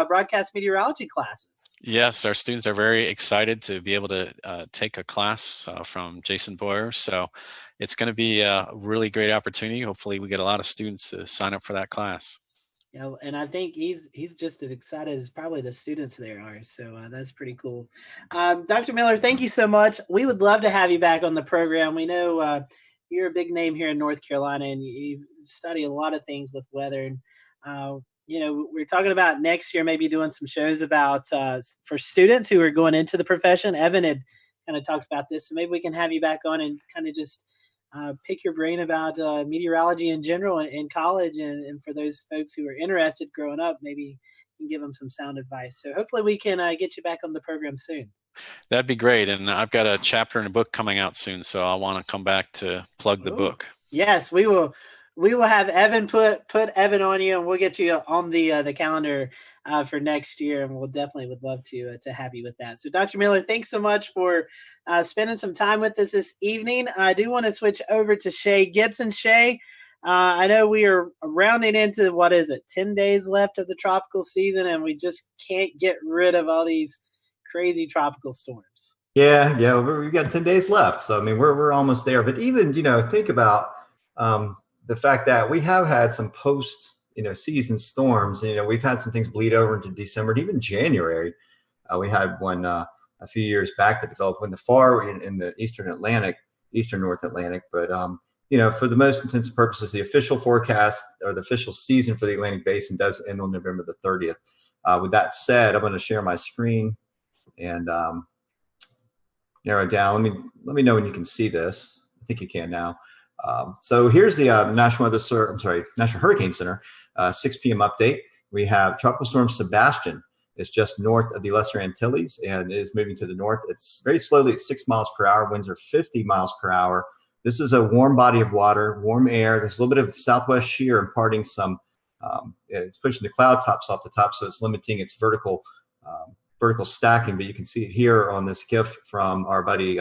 broadcast meteorology classes. Yes, our students are very excited to be able to take a class from Jason Boyer. So it's going to be a really great opportunity. Hopefully we get a lot of students to sign up for that class. Yeah, and I think he's just as excited as probably the students there are. So that's pretty cool. Dr. Miller, thank you so much. We would love to have you back on the program. We know you're a big name here in North Carolina, and you study a lot of things with weather. And we're talking about next year maybe doing some shows about for students who are going into the profession. Evan had kind of talked about this, so maybe we can have you back on and kind of just pick your brain about meteorology in general in college, and for those folks who are interested growing up, maybe you can give them some sound advice. So hopefully we can get you back on the program soon. That'd be great. And I've got a chapter in a book coming out soon, so I want to come back to plug the book. Yes, we will. we will have Evan put Evan on you, and we'll get you on the calendar for next year, and we'll definitely would love to have you with that. So, Dr. Miller, thanks so much for spending some time with us this evening. I do want to switch over to Shay Gibson. Shay, I know we are rounding into 10 days left of the tropical season, and we just can't get rid of all these crazy tropical storms. Yeah, we've got 10 days left, so I mean we're almost there. But even think about the fact that we have had some post season storms. We've had some things bleed over into December and even January. We had one a few years back that developed in the eastern North Atlantic. But for the most intents and purposes, the official forecast or the official season for the Atlantic Basin does end on November the 30th. With that said, I'm going to share my screen and narrow it down. Let me know when you can see this. I think you can now. So here's the National Hurricane Center 6 p.m. update. We have Tropical Storm Sebastian. It's just north of the Lesser Antilles and it is moving to the north. It's very slowly at 6 miles per hour. Winds are 50 miles per hour. This is a warm body of water, warm air. There's a little bit of southwest shear imparting some. It's pushing the cloud tops off the top, so it's limiting its vertical stacking. But you can see it here on this GIF from our buddy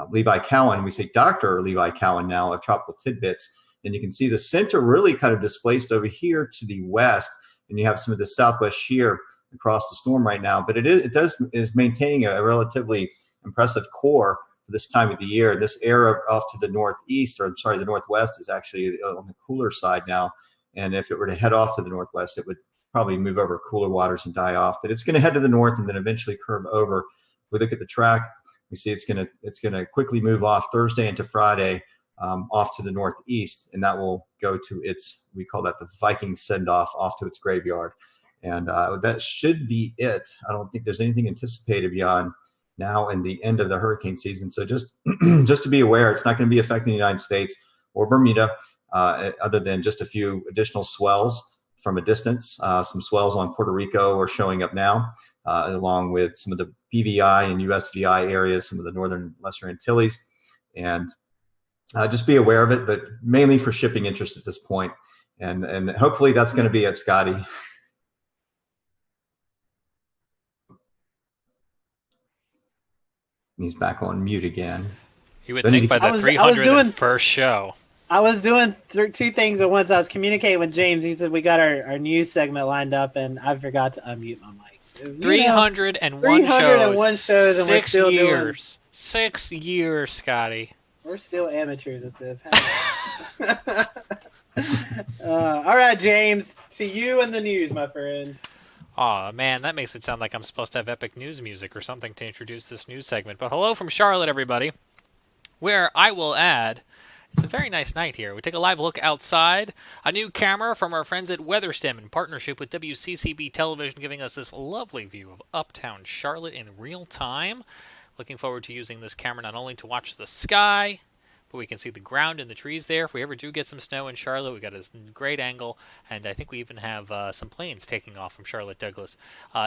Levi Cowan. We say Dr. Levi Cowan now of Tropical Tidbits. And you can see the center really kind of displaced over here to the west. And you have some of the southwest shear across the storm right now. But it is maintaining a relatively impressive core for this time of the year. This area off to the the northwest is actually on the cooler side now. And if it were to head off to the northwest, it would probably move over cooler waters and die off. But it's going to head to the north and then eventually curve over. If we look at the track, we see it's going to quickly move off Thursday into Friday off to the northeast, and that will go to we call that the Viking send-off off to its graveyard. And that should be it. I don't think there's anything anticipated beyond now and the end of the hurricane season. So just to be aware, it's not going to be affecting the United States or Bermuda, other than just a few additional swells from a distance. Some swells on Puerto Rico are showing up now, along with some of the BVI and USVI areas, some of the northern Lesser Antilles. And just be aware of it, but mainly for shipping interest at this point. And hopefully that's going to be it, Scotty. He's back on mute again. You would think by the 301st show. I was doing two things at once. I was communicating with James. He said we got our news segment lined up, and I forgot to unmute my mic. So, 301 shows, and 6 years. 6 years, Scotty. We're still amateurs at this. All right, James. To you and the news, my friend. Aw, man, that makes it sound like I'm supposed to have epic news music or something to introduce this news segment. But hello from Charlotte, everybody, where I will add, it's a very nice night here. We take a live look outside. A new camera from our friends at WeatherStem in partnership with WCCB Television, giving us this lovely view of uptown Charlotte in real time. Looking forward to using this camera not only to watch the sky, but we can see the ground and the trees there. If we ever do get some snow in Charlotte, we got a great angle, and I think we even have some planes taking off from Charlotte Douglas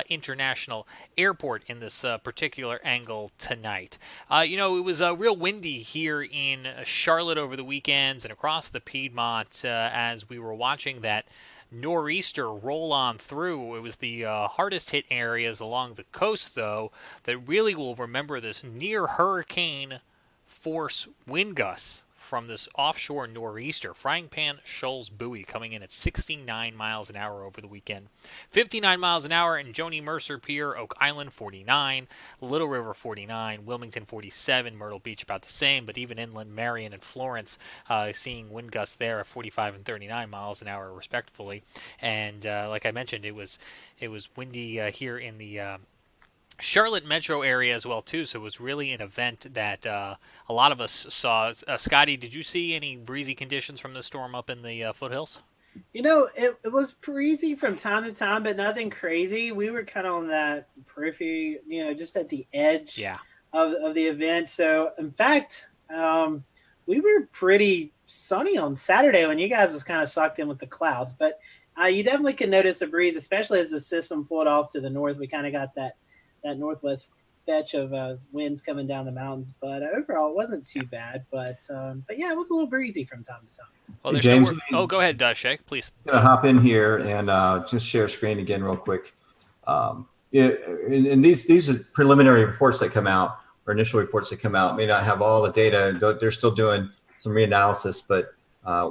International Airport in this particular angle tonight. It was real windy here in Charlotte over the weekends and across the Piedmont as we were watching that nor'easter roll on through. It was the hardest hit areas along the coast, though, that really will remember this near hurricane force wind gusts from this offshore nor'easter. Frying Pan Shoals Buoy coming in at 69 miles an hour over the weekend. 59 miles an hour in Joni Mercer Pier, Oak Island 49, Little River 49, Wilmington 47, Myrtle Beach about the same, but even inland Marion and Florence seeing wind gusts there at 45 and 39 miles an hour respectively. And like I mentioned, it was windy here in the Charlotte metro area as well too, so it was really an event that a lot of us saw. Scotty, did you see any breezy conditions from the storm up in the foothills? It was breezy from time to time, but nothing crazy. We were kind of on that periphery, just at the edge of the event. So, in fact, we were pretty sunny on Saturday when you guys was kind of sucked in with the clouds. But you definitely could notice the breeze, especially as the system pulled off to the north. We kind of got that northwest fetch of winds coming down the mountains, but overall it wasn't too bad. But yeah, it was a little breezy from time to time. Well, Hey, there's James, oh, go ahead, Shay, please. I'm going to hop in here and just share screen again real quick. Yeah, and these are preliminary reports that come out, or initial reports that come out, may not have all the data. They're still doing some reanalysis, but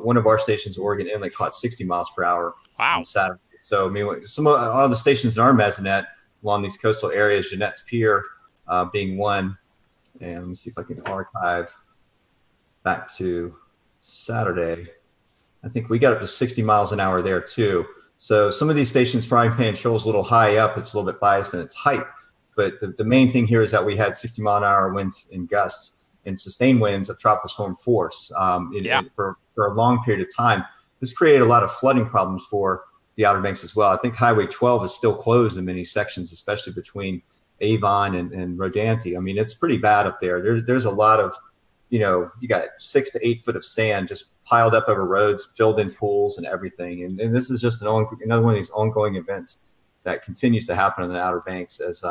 one of our stations, Oregon Inlet, caught 60 miles per hour on Saturday. So, I mean, all the stations in our mesonet along these coastal areas, Jeanette's Pier being one. And let me see if I can archive back to Saturday. I think we got up to 60 miles an hour there too. So some of these stations, Frying Pan Shoal's a little high up. It's a little bit biased in its height. But the main thing here is that we had 60 mile an hour winds and gusts and sustained winds of tropical storm force for a long period of time. This created a lot of flooding problems for the Outer Banks as well. I think Highway 12 is still closed in many sections, especially between Avon and Rodanthe. I mean, it's pretty bad up there. There's a lot of, you got 6 to 8 foot of sand just piled up over roads, filled in pools and everything. And this is just another one of these ongoing events that continues to happen in the Outer Banks as,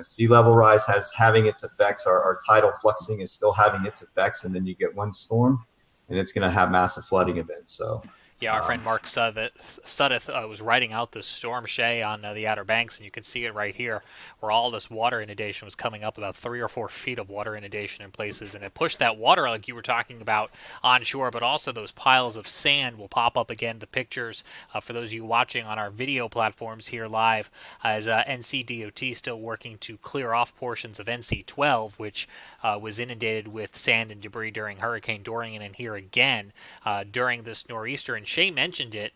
sea level rise having its effects. Our tidal fluxing is still having its effects. And then you get one storm and it's going to have massive flooding events. So, yeah, our friend Mark Suddeth was writing out this storm, Shay, on the Outer Banks, and you can see it right here, where all this water inundation was coming up, about 3 or 4 feet of water inundation in places, and it pushed that water, like you were talking about, onshore, but also those piles of sand will pop up again. The pictures, for those of you watching on our video platforms here live, as NCDOT still working to clear off portions of NC-12, which was inundated with sand and debris during Hurricane Dorian, and here again during this nor'easter. And Shay mentioned it,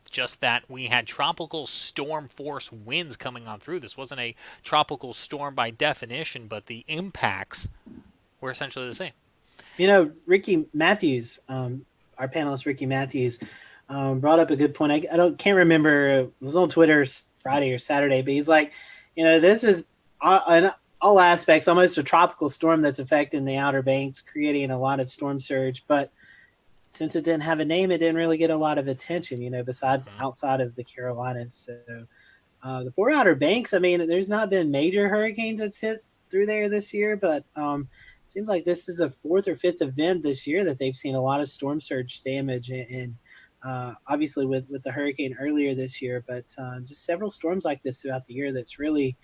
just that we had tropical storm force winds coming on through. This wasn't a tropical storm by definition, but the impacts were essentially the same. Ricky Matthews, our panelist Ricky Matthews, brought up a good point. I can't remember, it was on Twitter Friday or Saturday, but he's like, this is in all aspects almost a tropical storm that's affecting the Outer Banks, creating a lot of storm surge, but since it didn't have a name, it didn't really get a lot of attention, besides outside of the Carolinas. So the poor Outer Banks, I mean, there's not been major hurricanes that's hit through there this year, but it seems like this is the 4th or 5th event this year that they've seen a lot of storm surge damage, and obviously with the hurricane earlier this year, but just several storms like this throughout the year that's really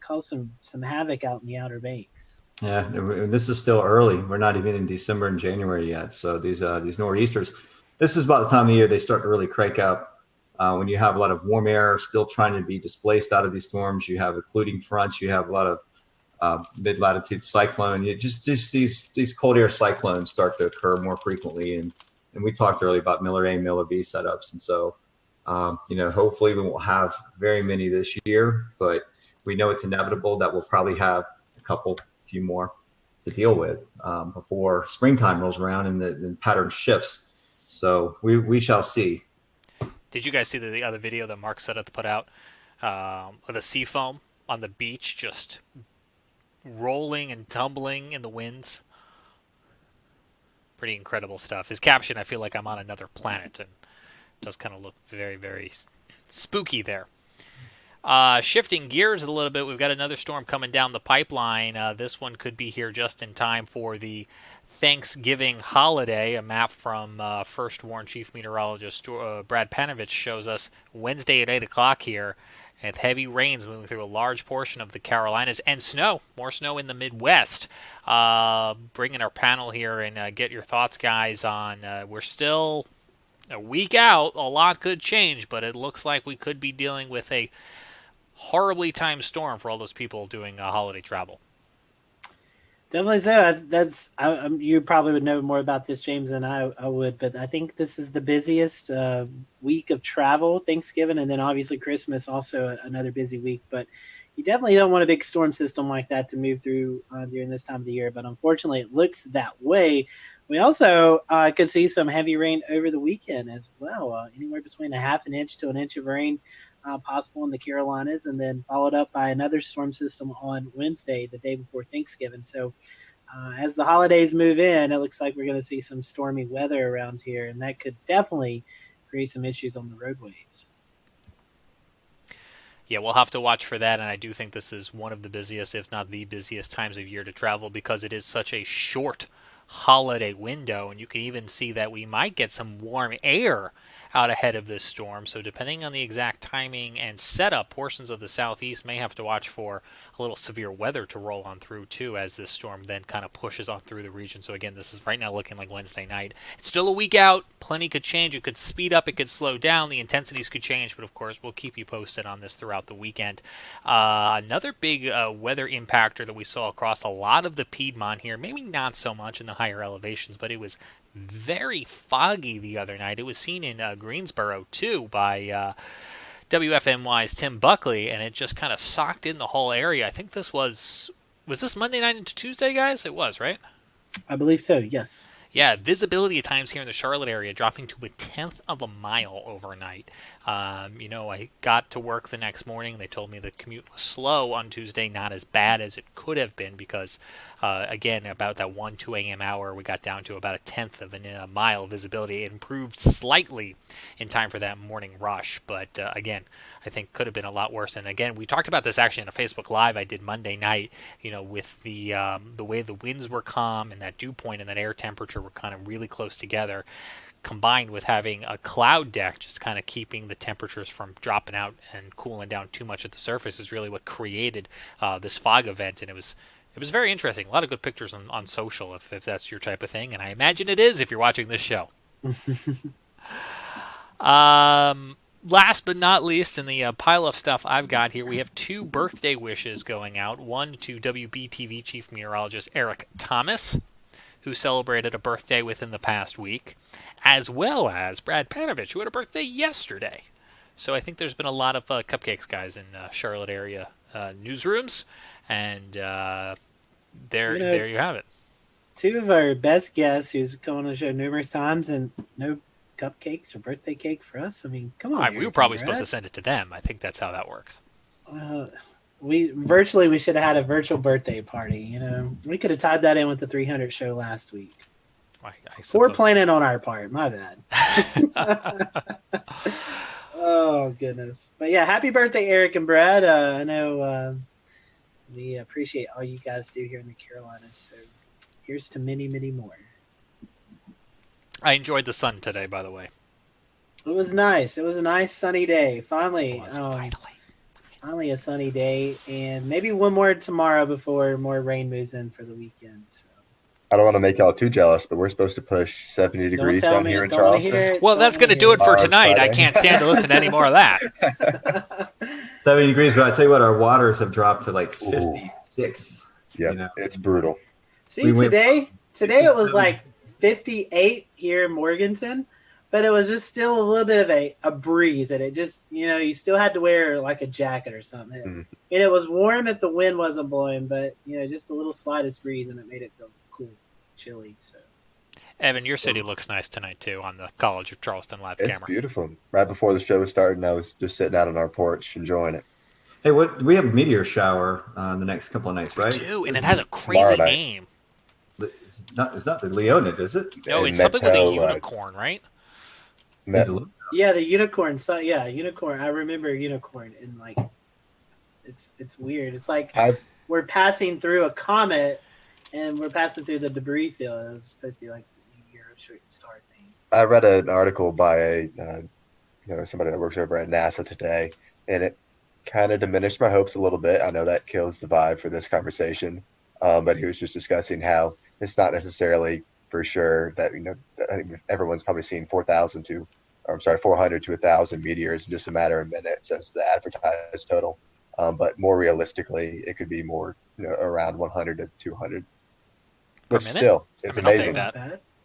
caused some havoc out in the Outer Banks. Yeah, this is still early. We're not even in December and January yet. So these nor'easters, this is about the time of year they start to really crank up. When you have a lot of warm air still trying to be displaced out of these storms, you have occluding fronts, you have a lot of mid-latitude cyclone. Just these cold air cyclones start to occur more frequently. And we talked earlier about Miller A, Miller B setups. And so, hopefully we won't have very many this year, but we know it's inevitable that we'll probably have a few more to deal with before springtime rolls around and the pattern shifts. So we shall see. Did you guys see the other video that Mark Suddeth put out of the sea foam on the beach just rolling and tumbling in the winds? Pretty incredible stuff. His caption, I feel like I'm on another planet, and it does kind of look very, very spooky there. Shifting gears a little bit, we've got another storm coming down the pipeline. This one could be here just in time for the Thanksgiving holiday. A map from First Warn Chief Meteorologist Brad Panovich shows us Wednesday at 8 o'clock here, and heavy rains moving through a large portion of the Carolinas, and more snow in the Midwest. Bringing our panel here and get your thoughts, guys, on we're still a week out. A lot could change, but it looks like we could be dealing with a horribly timed storm for all those people doing holiday travel. Definitely so. You probably would know more about this, James, than I would, but I think this is the busiest week of travel, Thanksgiving, and then obviously Christmas, also another busy week. But you definitely don't want a big storm system like that to move through during this time of the year. But unfortunately, it looks that way. We also could see some heavy rain over the weekend as well, anywhere between a half an inch to an inch of rain possible in the Carolinas, and then followed up by another storm system on Wednesday, the day before Thanksgiving. So as the holidays move in, it looks like we're going to see some stormy weather around here, and that could definitely create some issues on the roadways. Yeah, we'll have to watch for that, and I do think this is one of the busiest, if not the busiest times of year to travel because it is such a short holiday window, and you can even see that we might get some warm air out ahead of this storm. So depending on the exact timing and setup, portions of the southeast may have to watch for a little severe weather to roll on through too as this storm then kind of pushes on through the region. So again, this is right now looking like Wednesday night. It's still a week out. Plenty could change. It could speed up. It could slow down. The intensities could change. But of course, we'll keep you posted on this throughout the weekend. Another big weather impactor that we saw across a lot of the Piedmont here, maybe not so much in the higher elevations, but it was very foggy the other night. It was seen in Greensboro too by WFMY's Tim Buckley, and it just kind of socked in the whole area. I think this was this Monday night into Tuesday, guys? It was, right? I believe so, yes. Yeah, visibility at times here in the Charlotte area dropping to 1/10 of a mile overnight. I got to work the next morning. They told me the commute was slow on Tuesday, not as bad as it could have been because, again, about that 1, 2 a.m. hour, we got down to about 1/10 of a mile visibility. It improved slightly in time for that morning rush, but again, I think could have been a lot worse. And again, we talked about this actually in a Facebook Live I did Monday night, with the way the winds were calm and that dew point and that air temperature were kind of really close together, combined with having a cloud deck just kind of keeping the temperatures from dropping out and cooling down too much at the surface is really what created this fog event. And it was very interesting. A lot of good pictures on social if that's your type of thing, and I imagine it is if you're watching this show. Last but not least, in the pile of stuff I've got here, we have 2 birthday wishes going out. One to WBTV Chief Meteorologist Eric Thomas, who celebrated a birthday within the past week, as well as Brad Panovich, who had a birthday yesterday. So I think there's been a lot of cupcakes, guys, in Charlotte area newsrooms, and there you have it. 2 of our best guests who's come on the show numerous times, and no cupcakes or birthday cake for us. I mean, come on. We were probably supposed to send it to them. I think that's how that works. We should have had a virtual birthday party. We could have tied that in with the 300 show last week. Poor planning on our part. My bad. Oh goodness. But yeah, happy birthday, Eric and Brad. I know we appreciate all you guys do here in the Carolinas. So here's to many, many more. I enjoyed the sun today, by the way. It was nice. It was a nice sunny day. Finally. Finally a sunny day, and maybe one more tomorrow before more rain moves in for the weekend. So I don't want to make y'all too jealous, but we're supposed to push 70 degrees down here in Charleston. Well, that's going to do it for tonight. I can't stand to listen to any more of that. 70 degrees, but I tell you what, our waters have dropped to like 56. Yeah, it's brutal. See, today it was like 58 here in Morganton, but it was just still a little bit of a breeze, and it just, you still had to wear like a jacket or something. And it was warm if the wind wasn't blowing, but, just a little slightest breeze, and it made it feel cool, chilly. So, Evan, your city looks nice tonight, too, on the College of Charleston live camera. It's beautiful. Right before the show was starting, I was just sitting out on our porch enjoying it. Hey, we have a meteor shower the next couple of nights, right? We do, and it has a crazy name. It's not the Leonid, is it? No, it's something with a unicorn, right? Yeah, the unicorn. So yeah, unicorn. I remember unicorn, and like, it's weird. It's like we're passing through a comet, and we're passing through the debris field. It was supposed to be like a meteor shooting star thing. I read an article by somebody that works over at NASA today, and it kind of diminished my hopes a little bit. I know that kills the vibe for this conversation, but he was just discussing how it's not necessarily for sure that I think everyone's probably seen 400 to 1,000 meteors in just a matter of minutes as the advertised total. But more realistically, it could be more, around 100 to 200. But still, it's amazing.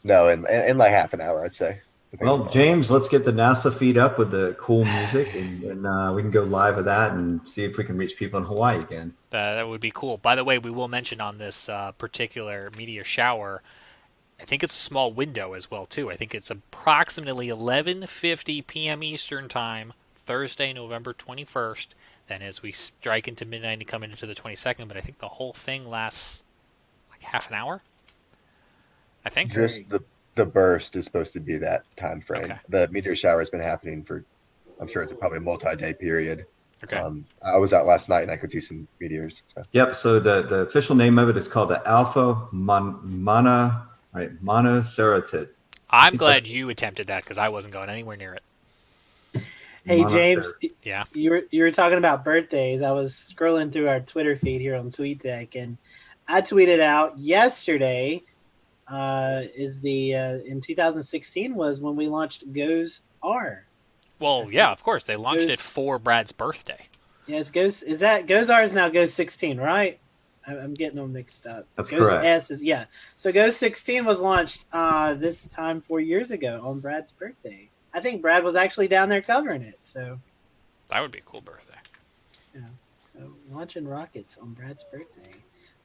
No, in like half an hour, I'd say. Well, James, let's get the NASA feed up with the cool music, and we can go live with that and see if we can reach people in Hawaii again. That would be cool. By the way, we will mention on this particular meteor shower, I think it's a small window as well, too. I think it's approximately 11:50 p.m. Eastern Time, Thursday, November 21st. Then as we strike into midnight and come into the 22nd, but I think the whole thing lasts like half an hour, I think. Just the burst is supposed to be that time frame. Okay. The meteor shower has been happening for, I'm sure it's probably a multi-day period. Okay. I was out last night and I could see some meteors. So. Yep. So the official name of it is called the Alpha Monoceratid. I'm glad you attempted that because I wasn't going anywhere near it. Hey James, Yeah. you were talking about birthdays. I was scrolling through our Twitter feed here on TweetDeck, and I tweeted out yesterday. In 2016 was when we launched Goes R. Well, yeah, of course they launched it for Brad's birthday. Yes, Goes R is now Goes 16, right? I'm getting them mixed up. That's Goes correct. S is So Goes 16 was launched this time 4 years ago on Brad's birthday. I think Brad was actually down there covering it. So that would be a cool birthday. Yeah. So launching rockets on Brad's birthday.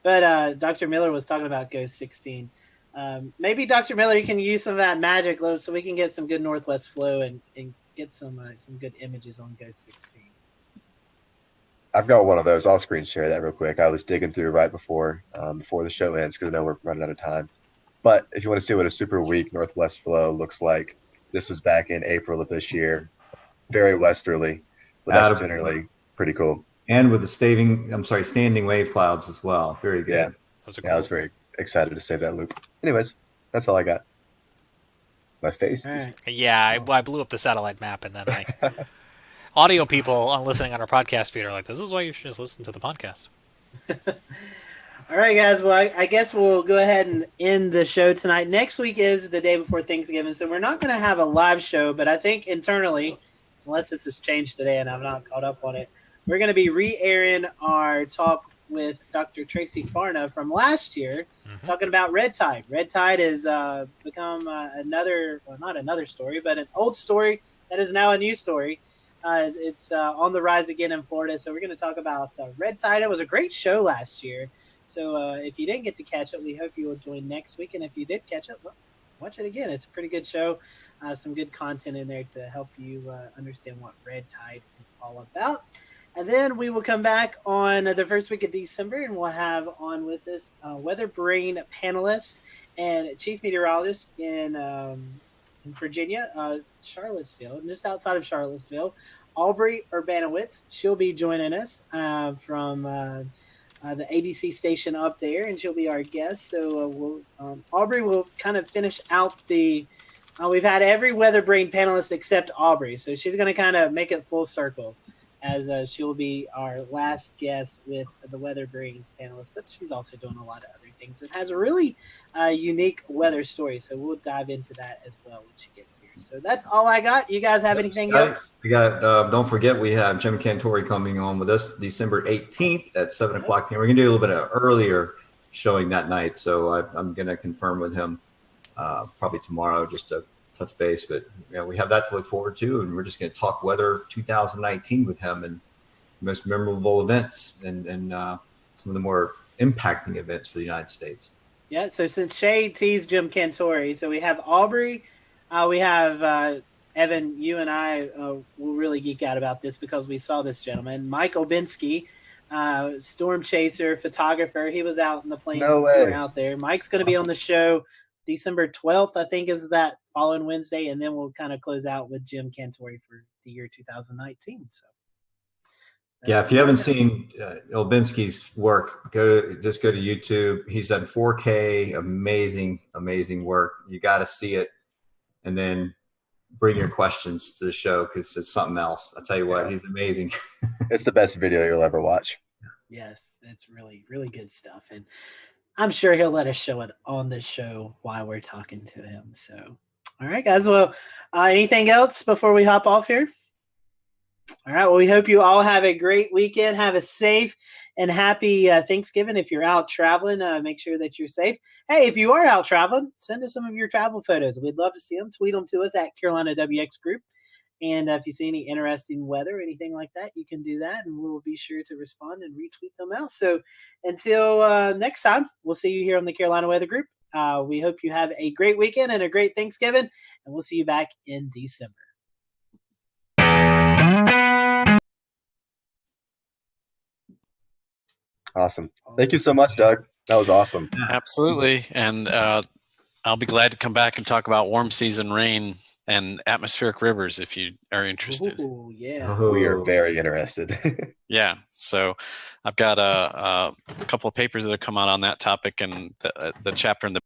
But Dr. Miller was talking about Goes 16. Maybe Dr. Miller, you can use some of that magic so we can get some good northwest flow and get some good images on Ghost 16. I've got one of those. I'll screen share that real quick. I was digging through right before the show ends because I know we're running out of time. But if you want to see what a super weak northwest flow looks like, this was back in April of this year. Very westerly, but that's generally pretty cool. And with the standing wave clouds as well. Very good. Yeah, cool. I was very excited to save that loop. Anyways, that's all I got. My face. Right. Yeah, I blew up the satellite map, and then audio people listening on our podcast feed are like, "This is why you should just listen to the podcast." All right, guys. Well, I guess we'll go ahead and end the show tonight. Next week is the day before Thanksgiving, so we're not going to have a live show. But I think internally, unless this has changed today and I'm not caught up on it, we're going to be re-airing our talk with Dr. Tracy Farna from last year, talking about red tide. Red tide has become not another story, but an old story that is now a new story. It's on the rise again in Florida. So we're going to talk about red tide. It was a great show last year. So if you didn't get to catch it, we hope you will join next week. And if you did catch it, well, watch it again. It's a pretty good show. Some good content in there to help you understand what red tide is all about. And then we will come back on the first week of December, and we'll have on with us Weather Brain panelist and chief meteorologist in Virginia, Charlottesville, just outside of Charlottesville, Aubrey Urbanowitz. She'll be joining us from the ABC station up there, and she'll be our guest. So Aubrey will kind of finish out the we've had every Weather Brain panelist except Aubrey, so she's going to kind of make it full circle, as she will be our last guest with the Weather Brains panelist, but she's also doing a lot of other things. It has a really unique weather story, so we'll dive into that as well when she gets here. So that's all I got. You guys have anything else? We got. Don't forget, we have Jim Cantori coming on with us December 18th at 7 o'clock. We're going to do a little bit of earlier showing that night, so I'm going to confirm with him probably tomorrow just to touch base, but we have that to look forward to, and we're just going to talk weather 2019 with him and most memorable events and some of the more impacting events for the United States. Yeah, so since Shay teased Jim Cantori, so we have Aubrey, we have Evan, you and I will really geek out about this because we saw this gentleman, Mike Obinsky, storm chaser, photographer. He was out in the plane. No way. Out there. Mike's going to be on the show December 12th, I think, is that following Wednesday, and then we'll kind of close out with Jim Cantori for the year 2019. So, yeah, if you haven't seen Olbinski's work, just go to YouTube. He's done 4K, amazing work. You got to see it, and then bring your questions to the show because it's something else. I'll tell you what, he's amazing. It's the best video you'll ever watch. Yes, it's really, really good stuff, and I'm sure he'll let us show it on the show while we're talking to him. So, all right, guys. Well, anything else before we hop off here? All right. Well, we hope you all have a great weekend. Have a safe and happy Thanksgiving. If you're out traveling, make sure that you're safe. Hey, if you are out traveling, send us some of your travel photos. We'd love to see them. Tweet them to us at Carolina WX Group. And if you see any interesting weather or anything like that, you can do that, and we'll be sure to respond and retweet them out. So until next time, we'll see you here on the Carolina Weather Group. We hope you have a great weekend and a great Thanksgiving, and we'll see you back in December. Awesome. Thank you so much, Doug. That was awesome. Absolutely. And I'll be glad to come back and talk about warm season rain and atmospheric rivers if you are interested. Ooh, yeah. We are very interested. Yeah, so I've got a couple of papers that have come out on that topic, and the chapter in the